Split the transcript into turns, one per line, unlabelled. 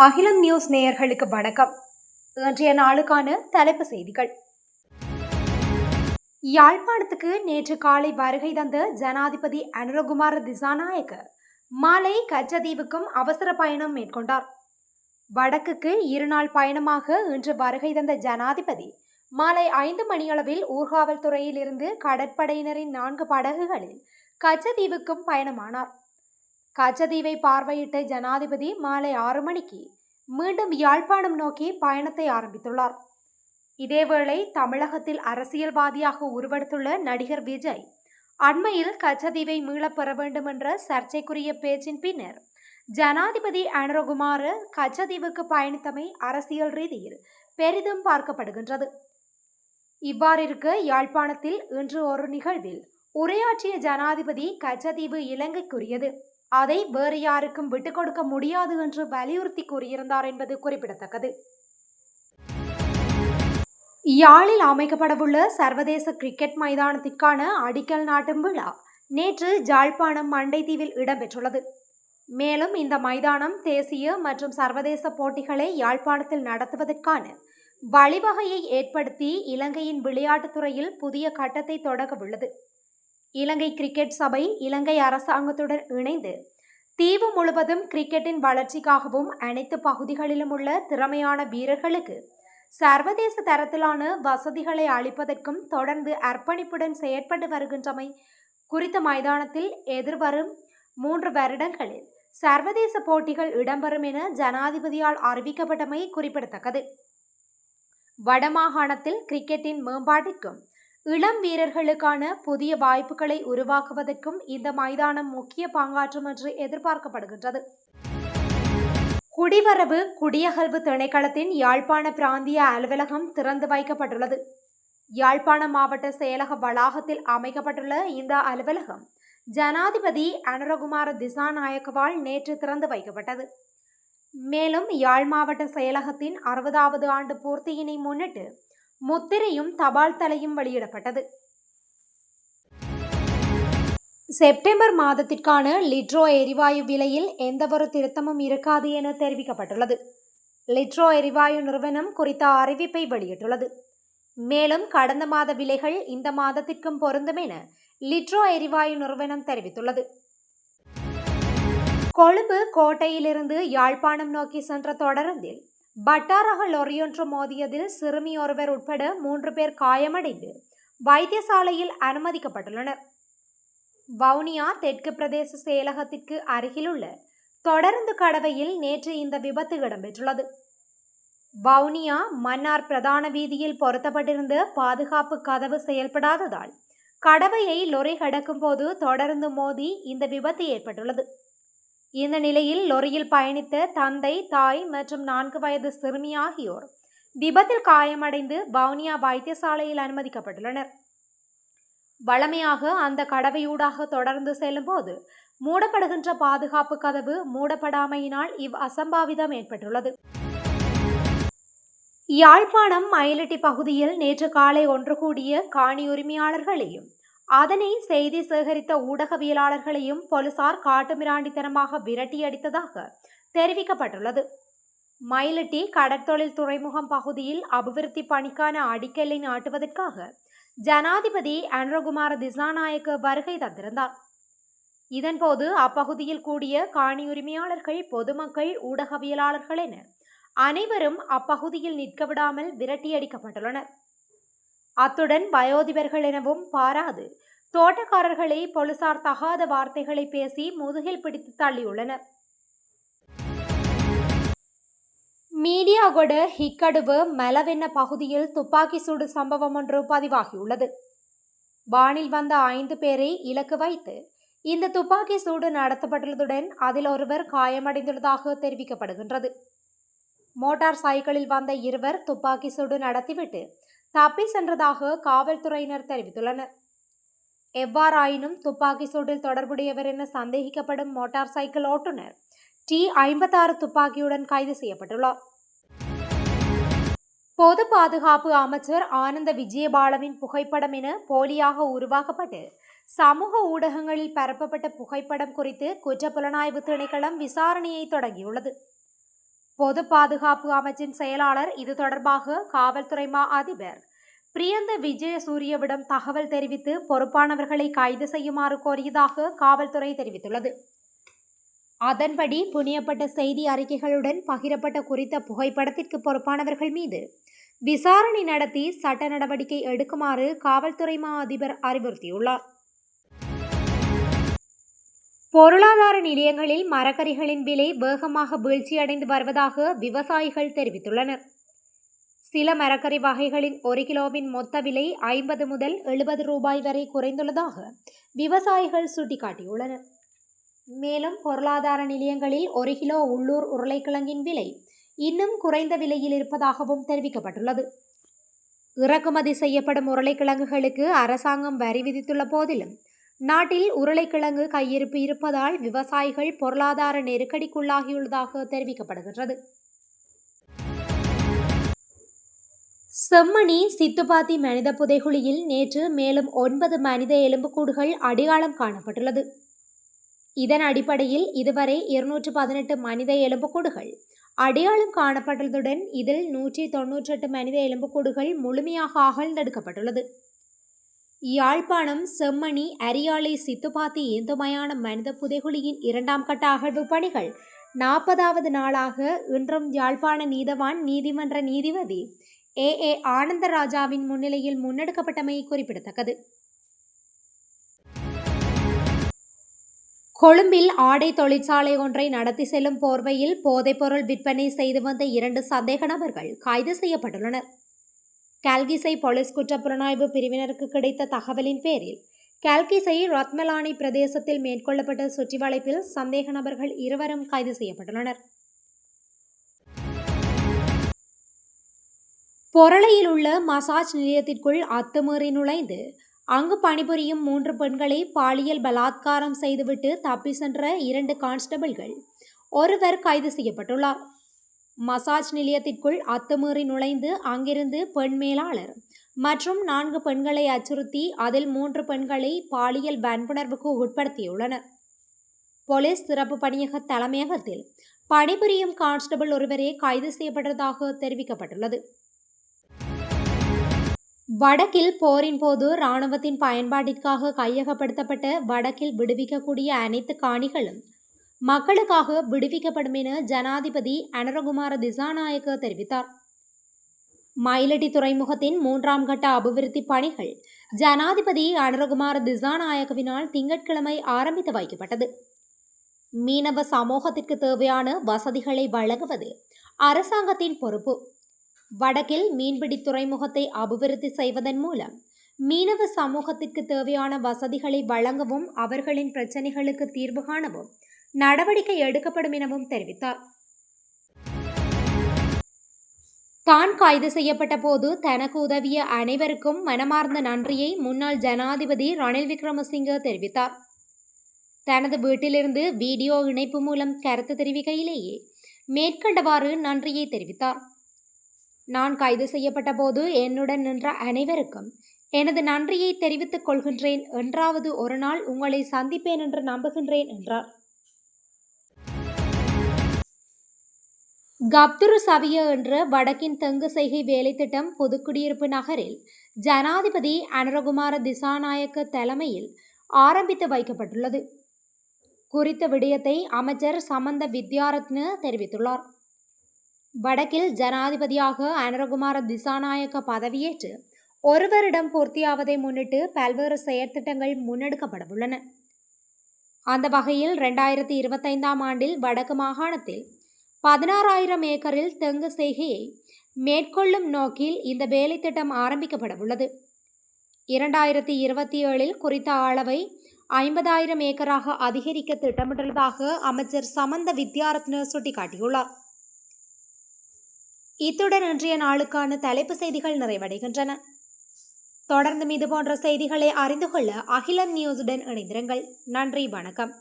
அகிலம் நியூஸ் நேயர்களுக்கு வணக்கம். இன்றைய நாளுக்கான தலைப்பு செய்திகள். யாழ்ப்பாணத்துக்கு நேற்று காலை வருகை தந்த ஜனாதிபதி அனுரகுமார திசாநாயக்க மாலை கச்சதீவுக்கும் அவசர பயணம் மேற்கொண்டார். வடக்குக்கு 2 நாள் பயணமாக இன்று வருகை தந்த ஜனாதிபதி மாலை 5 மணியளவில் ஊர்காவல் துறையில் இருந்து கடற்படையினரின் 4 படகுகளில் கச்சதீவுக்கும் பயணமானார். கச்சதீவை பார்வையிட்ட ஜனாதிபதி மாலை 6 மணிக்கு மீண்டும் யாழ்ப்பாணம் நோக்கி பயணத்தை ஆரம்பித்துள்ளார். இதேவேளை தமிழகத்தில் அரசியல்வாதியாக உருவெடுத்துள்ள நடிகர் விஜய் அண்மையில் கச்சதீவை மீளப் பெற வேண்டும் என்ற சர்ச்சைக்குரிய பேச்சின் பின்னர் ஜனாதிபதி அனுரகுமார கச்சதீவுக்கு பயணித்தமை அரசியல் ரீதியில் பெரிதும் பார்க்கப்படுகின்றது. இவ்வாறிருக்க யாழ்ப்பாணத்தில் இன்று ஒரு நிகழ்வில் உரையாற்றிய ஜனாதிபதி கச்சதீவு இலங்கைக்குரியது, அதை வேறு யாருக்கும் விட்டுக் கொடுக்க முடியாது என்று வலியுறுத்தி கூறியிருந்தார் என்பது குறிப்பிடத்தக்கது. யாழில் அமைக்கப்படவுள்ள சர்வதேச கிரிக்கெட் மைதானத்திற்கான அடிக்கல் நாட்டும் விழா நேற்று யாழ்ப்பாணம் மண்டைதீவில் இடம்பெற்றுள்ளது. மேலும் இந்த மைதானம் தேசிய மற்றும் சர்வதேச போட்டிகளை யாழ்ப்பாணத்தில் நடத்துவதற்கான வழிவகையை ஏற்படுத்தி இலங்கையின் விளையாட்டுத்துறையில் புதிய கட்டத்தை தொடங்கவுள்ளது. இலங்கை கிரிக்கெட் சபை இலங்கை அரசாங்கத்துடன் இணைந்து தீவு முழுவதும் கிரிக்கெட்டின் வளர்ச்சிக்காகவும் அனைத்து பகுதிகளிலும் உள்ள திறமையான வீரர்களுக்கு சர்வதேச தரத்திலான வசதிகளை அளிப்பதற்கும் தொடர்ந்து அர்ப்பணிப்புடன் செயற்பட்டு வருகின்றமை குறித்த மைதானத்தில் எதிர்வரும் 3 வருடங்களில் சர்வதேச போட்டிகள் இடம்பெறும் என ஜனாதிபதியால் அறிவிக்கப்பட்டமை குறிப்பிடத்தக்கது. வடமாகாணத்தில் கிரிக்கெட்டின் மேம்பாட்டிற்கும் இளம் வீரர்களுக்கான புதிய வாய்ப்புகளை உருவாக்குவதற்கும் இந்த மைதானம் முக்கிய பங்காற்றும் என்று எதிர்பார்க்கப்படுகின்றது. குடிவரவு குடியகல்வு திணைக்களத்தின் யாழ்ப்பாண பிராந்திய அலுவலகம் திறந்து வைக்கப்பட்டுள்ளது. யாழ்ப்பாண மாவட்ட செயலக வளாகத்தில் அமைக்கப்பட்டுள்ள இந்த அலுவலகம் ஜனாதிபதி அனுரகுமார திசாநாயக்கவால் நேற்று திறந்து வைக்கப்பட்டது. மேலும் யாழ் மாவட்ட செயலகத்தின் 60வது ஆண்டு பூர்த்தியினை முன்னிட்டு முத்திரையும் தபால் தலையும் வெளியிடப்பட்டது. செப்டம்பர் மாதத்திற்கான லிட்ரோ எரிவாயு விலையில் எந்தவொரு திருத்தமும் இருக்காது என தெரிவிக்கப்பட்டுள்ளது. லிட்ரோ எரிவாயு நிறுவனம் குறித்த அறிவிப்பை வெளியிட்டுள்ளது. மேலும் கடந்த மாத விலைகள் இந்த மாதத்திற்கும் பொருந்தும் என லிட்ரோ எரிவாயு நிறுவனம் தெரிவித்துள்ளது. கொழும்பு கோட்டையிலிருந்து யாழ்ப்பாணம் நோக்கி சென்ற தொடருந்தில் பட்டாரக லொரியொன்று மோதியதில் சிறுமி ஒருவர் உட்பட 3 பேர் காயமடைந்து வைத்தியசாலையில் அனுமதிக்கப்பட்டுள்ளனர். வவுனியா தெற்கு பிரதேச செயலகத்திற்கு அருகிலுள்ள தொடருந்து கடவையில் நேற்று இந்த விபத்து இடம்பெற்றுள்ளது. வவுனியா மன்னார் பிரதான வீதியில் பொருத்தப்பட்டிருந்த பாதுகாப்பு கதவு செயல்படாததால் கடவையை லொரி கடக்கும் போது தொடர்ந்து மோதி இந்த விபத்து ஏற்பட்டுள்ளது. இந்த நிலையில் லொரியில் பயணித்த தந்தை, தாய் மற்றும் 4 வயது சிறுமி ஆகியோர் விபத்தில் காயமடைந்து வவுனியா வைத்தியசாலையில் அனுமதிக்கப்பட்டுள்ளனர். வழமையாக அந்த கடவையூடாக தொடர்ந்து செல்லும் போது மூடப்படுகின்ற பாதுகாப்பு கதவு மூடப்படாமையினால் அசம்பாவிதம் ஏற்பட்டுள்ளது. யாழ்ப்பாணம் மயிலட்டி பகுதியில் நேற்று காலை ஒன்று கூடிய காணி உரிமையாளர்களையும் அதனை செய்தி சேகரித்த ஊடகவியலாளர்களையும் போலீசார் காட்டுமிராண்டித்தனமாக விரட்டியடித்ததாக தெரிவிக்கப்பட்டுள்ளது. மயிலட்டி கடற்தொழில் துறைமுகம் பகுதியில் அபிவிருத்தி பணிக்கான அடிக்கல்லை நாட்டுவதற்காக ஜனாதிபதி அனுரகுமார திசாநாயக்க வருகை தந்திருந்தார். இதன்போது அப்பகுதியில் கூடிய காணி உரிமையாளர்கள், பொதுமக்கள், ஊடகவியலாளர்கள் என அனைவரும் அப்பகுதியில் நிற்க விடாமல் விரட்டியடிக்கப்பட்டுள்ளனர். அத்துடன் வயோதிபர்கள் எனவும் பாராது தோட்டக்காரர்களை போலீசார் தகாத வார்த்தைகளை பேசி முதுகில் பிடித்து தள்ளியுள்ளனர். மீடியாகொட ஹிக்கடுவு மெலவென்ன பகுதியில் துப்பாக்கி சூடு சம்பவம் ஒன்று பதிவாகியுள்ளது. வானில் வந்த 5 பேரை இலக்கு வைத்து இந்த துப்பாக்கி சூடு நடத்தப்பட்டுள்ளதுடன் அதில் ஒருவர் காயமடைந்துள்ளதாக தெரிவிக்கப்படுகின்றது. மோட்டார் சைக்கிளில் வந்த 2 துப்பாக்கி சூடு நடத்திவிட்டு தப்பி சென்றதாக காவல்துறையினர் தெரிவித்துள்ளனர். எவ்வாறாயினும் துப்பாக்கி சூட்டில் தொடர்புடையவர் என சந்தேகிக்கப்படும் மோட்டார் சைக்கிள் ஓட்டுநர் T56 துப்பாக்கியுடன் கைது செய்யப்பட்டுள்ளார். பொது பாதுகாப்பு அமைச்சர் ஆனந்த விஜயபாலவின் புகைப்படம் என போலியாக உருவாக்கப்பட்டு சமூக ஊடகங்களில் பரப்பப்பட்ட புகைப்படம் குறித்து குற்றப்புலனாய்வு திணைக்களம் விசாரணையை தொடங்கியுள்ளது. பொது பாதுகாப்பு அமைச்சின் செயலாளர் இது தொடர்பாக காவல்துறை மா அதிபர் பிரியந்த விஜயசூரியவிடம் தகவல் தெரிவித்து பொறுப்பானவர்களை கைது செய்யுமாறு கோரியதாக காவல்துறை தெரிவித்துள்ளது. அதன்படி புனியப்பட்ட செய்தி அறிக்கைகளுடன் பகிரப்பட்ட குறித்த புகைப்படத்திற்கு பொறுப்பானவர்கள் மீது விசாரணை நடத்தி சட்ட நடவடிக்கை எடுக்குமாறு காவல்துறை மா அதிபர் அறிவுறுத்தியுள்ளார். பொருளாதார நிலையங்களில் மரக்கறிகளின் விலை வேகமாக வீழ்ச்சியடைந்து வருவதாக விவசாயிகள் தெரிவித்துள்ளனர். சில மரக்கறி வகைகளின் 1 கிலோவின் மொத்த விலை 50 முதல் 70 ரூபாய் வரை குறைந்துள்ளதாக விவசாயிகள் சுட்டிக்காட்டியுள்ளனர். மேலும் பொருளாதார நிலையங்களில் 1 கிலோ உள்ளூர் உருளைக்கிழங்கின் விலை இன்னும் குறைந்த விலையில் இருப்பதாகவும் தெரிவிக்கப்பட்டுள்ளது. இறக்குமதி செய்யப்படும் உருளைக்கிழங்குகளுக்கு அரசாங்கம் வரி விதித்துள்ள போதிலும் நாட்டில் உருளைக்கிழங்கு கையிருப்பு இருப்பதால் விவசாயிகள் பொருளாதார நெருக்கடிக்குள்ளாகியுள்ளதாக தெரிவிக்கப்படுகின்றது. செம்மணி சித்துப்பாத்தி மனித புதைகுழியில் நேற்று மேலும் 9 மனித எலும்புக்கூடுகள் அடையாளம் காணப்பட்டுள்ளது. இதன் அடிப்படையில் இதுவரை 218 மனித எலும்புக்கூடுகள் அடையாளம் காணப்பட்டுள்ளதுடன் இதில் 198 மனித எலும்புக்கூடுகள் முழுமையாக அகழ்ந்தெடுக்கப்பட்டுள்ளது. யாழ்ப்பாணம் செம்மணி அரியாலை சித்துப்பாத்தி இந்து மயான மனித புதைகுழியின் 2ஆம் கட்ட அகழ்வு பணிகள் 40வது நாளாக இன்றும் யாழ்ப்பாண நீதவான் நீதிமன்ற நீதிபதி ஏ ஆனந்தராஜாவின் முன்னிலையில் முன்னெடுக்கப்பட்டமை குறிப்பிடத்தக்கது. கொழும்பில் ஆடை தொழிற்சாலை ஒன்றை நடத்தி செல்லும் போர்வையில் போதைப்பொருள் விற்பனை செய்து வந்த 2 சந்தேக நபர்கள் கைது செய்யப்பட்டுள்ளனர். கல்கிசை போலீஸ் குற்றப்புலனாய்வு பிரிவினருக்கு கிடைத்த தகவலின் பேரில் கல்கிசை ரத்மலானி பிரதேசத்தில் மேற்கொள்ளப்பட்ட சுற்றிவளைப்பில் சந்தேக நபர்கள் 2 கைது செய்யப்பட்டுள்ளனர். பொரளையில் உள்ள மசாஜ் நிலையத்திற்குள் அத்துமீறி நுழைந்து அங்கு பணிபுரியும் 3 பெண்களை பாலியல் பலாத்காரம் செய்துவிட்டு தப்பி சென்ற 2 கான்ஸ்டபிள்கள் ஒருவர் கைது செய்யப்பட்டுள்ளார். மசாஜ் நிலையத்திற்குள் அத்துமீறி நுழைந்து அங்கிருந்து பெண் மேலாளர் மற்றும் 4 பெண்களை அச்சுறுத்தி அதில் 3 பெண்களை பாலியல் வன்புணர்வுக்கு உட்படுத்தியுள்ளனர். போலீஸ் சிறப்பு பணியக தலைமையகத்தில் பணிபுரியும் கான்ஸ்டபிள் ஒருவரே கைது செய்யப்பட்டதாக தெரிவிக்கப்பட்டுள்ளது. வடக்கில் போரின் போது இராணுவத்தின் பயன்பாட்டிற்காக கையகப்படுத்தப்பட்ட வடக்கில் விடுவிக்கக்கூடிய அனைத்து காணிகளும் மக்களுக்காக விடுவிக்கப்படும் என ஜனாதிபதி அனுரகுமார திசாநாயக்க தெரிவித்தார். மயிலட்டி துறைமுகத்தின் 3ஆம் கட்ட அபிவிருத்தி பணிகள் ஜனாதிபதி அனுரகுமார திசாநாயக்கவினால் திங்கட்கிழமை ஆரம்பித்து வைக்கப்பட்டது. மீனவ சமூகத்திற்கு தேவையான வசதிகளை வழங்குவது அரசாங்கத்தின் பொறுப்பு. வடக்கில் மீன்பிடி துறைமுகத்தை அபிவிருத்தி செய்வதன் மூலம் மீனவ சமூகத்திற்கு தேவையான வசதிகளை வழங்கவும் அவர்களின் பிரச்சினைகளுக்கு தீர்வு காணவும் நடவடிக்கை எடுக்கப்படும் எனவும் தெரிவித்தார். தான் கைது செய்யப்பட்ட போது தனக்கு உதவிய அனைவருக்கும் மனமார்ந்த நன்றியை முன்னாள் ஜனாதிபதி ரணில் விக்ரமசிங்க தெரிவித்தார். தனது வீட்டிலிருந்து வீடியோ இணைப்பு மூலம் கருத்து தெரிவிக்கையிலேயே மேற்கண்டவாறு நன்றியை தெரிவித்தார். நான் கைது செய்யப்பட்ட போது என்னுடன் நின்ற அனைவருக்கும் எனது நன்றியை தெரிவித்துக் கொள்கின்றேன். என்றாவது ஒரு நாள் உங்களை சந்திப்பேன் என்று நம்புகின்றேன் என்றார். கப்துரு சவிய என்ற வடக்கின் தெங்கு செய்கை வேலை திட்டம் புதுக்குடியிருப்பு நகரில் ஜனாதிபதி அனுரகுமார திசாநாயக்க தலைமையில் ஆரம்பித்து வைக்கப்பட்டுள்ளது. குறித்த விடயத்தை அமைச்சர் சமந்த வித்யாரத்ன தெரிவித்துள்ளார். வடக்கில் ஜனாதிபதியாக அனுரகுமார திசாநாயக்க பதவியேற்று 1 வருடம் பூர்த்தியாவதை முன்னிட்டு பல்வேறு செயற்திட்டங்கள் முன்னெடுக்கப்படவுள்ளன. அந்த வகையில் 2025ஆம் ஆண்டில் வடக்கு மாகாணத்தில் 16,000 ஏக்கரில் தெங்கு செய்கையை மேற்கொள்ளும் நோக்கில் இந்த வேலை திட்டம் ஆரம்பிக்கப்படவுள்ளது. 2027இல் குறித்த அளவை 50,000 ஏக்கராக அதிகரிக்க திட்டமிட்டுள்ளதாக அமைச்சர் சமந்த வித்யாரத்ன சுட்டிக்காட்டியுள்ளார். இத்துடன் இன்றைய நாளுக்கான தலைப்பு செய்திகள் நிறைவடைகின்றன. தொடர்ந்தும் இதுபோன்ற செய்திகளை அறிந்து கொள்ள அகிலம் நியூஸுடன் இணைந்திருங்கள். நன்றி, வணக்கம்.